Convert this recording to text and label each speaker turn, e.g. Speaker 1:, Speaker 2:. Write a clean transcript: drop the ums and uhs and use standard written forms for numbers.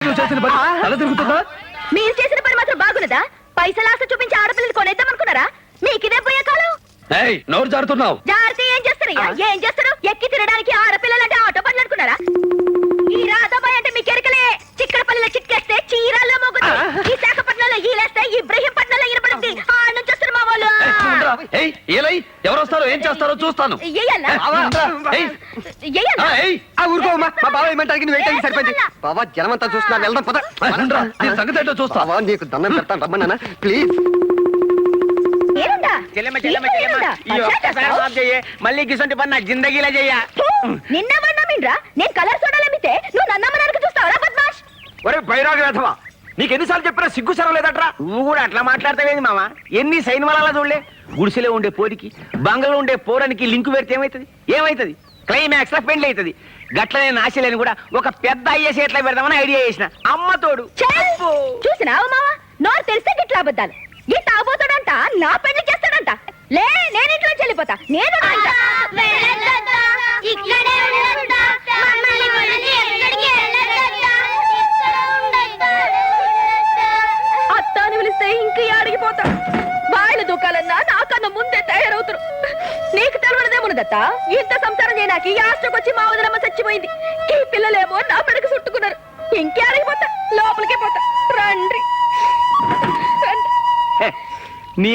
Speaker 1: నువ్వు చేసిన పని తల తిరుగుతుందా?
Speaker 2: మీరు చేసిన పని మాత్రం బాగున్నదా? పైసలు ఆశ చూపించి ఆడపిల్లలు కొనేద్దాం అనుకున్నారా? మీకిదే పోయే కాలం.
Speaker 1: నోరు జారుతున్నావు.
Speaker 2: జాగ్రత్త. ఏం చేస్తారయ్యా? ఏం చేస్తారు? ఎక్కి తినడానికి ఆడపిల్లలంటే ఆటో పనులు అనుకున్నారా? ఈ రాధాబాయ్ అంటే మీ కెరకలే. చిక్కడపల్లిలో చిక్కేస్తే చీరాల్లో మోగుతుంది. ఈ విశాఖపట్నంలో ఈలేస్తే ఇబ్రహీంపట్నంలో ఇరపడుతుంది. ఆ నుంచి వస్తారు మా వాళ్ళు.
Speaker 1: ఎవరు వస్తారో ఏం చేస్తారో చూస్తాను.
Speaker 3: ఊరుకోమా, మా బావ ఏమంటానికి నువ్వు ఏంటంటే సరిపోయింది. బావా జనమంతా చూస్తున్నారు, వెళ్దాం పద.
Speaker 1: సంగతి ఏంటో చూస్తా.
Speaker 3: బావా నీకు దండం పెడతాను, రమ్మన్నా ప్లీజ్.
Speaker 4: మళ్ళీ గిసంటి పని నా జిందగీలా చెయ్య.
Speaker 2: నిన్న వన్నామిండ్రా నేను కలర్ సోడాలమ్మితే నువ్వు నన్నమ్మడానికి చూస్తావరా బద్మాష్?
Speaker 4: ఒరే బైరాగి వేధవా, నీకు ఎన్నిసార్లు చెప్పినా సిగ్గు సరం లేదట్రా. నువ్వు కూడా అట్లా మాట్లాడతావేంది మామ? ఎన్ని సైన్ వల్ల చూడలే. గుడిసెలో ఉండే పోరికి బంగళలో ఉండే పోరానికి లింకు పెడితే ఏమైతుంది? క్లైమాక్స్ లో పెండ్లి అవుతుంది. గట్లనే నాశలేని కూడా ఒక పెద్ద ఐఏఎస్ ఎట్లా పెడదామని ఐడియా చేసిన. అమ్మ తోడు
Speaker 2: చూసినావు మావా, నోరు తెలిస్తే గిట్లా అబద్ధాలు. ఈ తాగుబోతాడంట నా పెళ్లి చేస్తాడంట. లే, నేను ఇంట్లో వెళ్ళిపోతా. నేను అత్తాని పిలిస్తే ఇంక అడిగిపోతా. వాళ్ళు దుకాలన్నా నాకన్నా ముందే తయారవుతారు. నీకు తెలవడదేమున్నదత్త, ఇంత సంసారం చేయడానికి యాస్ట్రకొచ్చి మా వదిలమ్మ చచ్చిపోయింది. ఈ పిల్లలేమో నా పెడకు చుట్టుకున్నారు. ఇంకే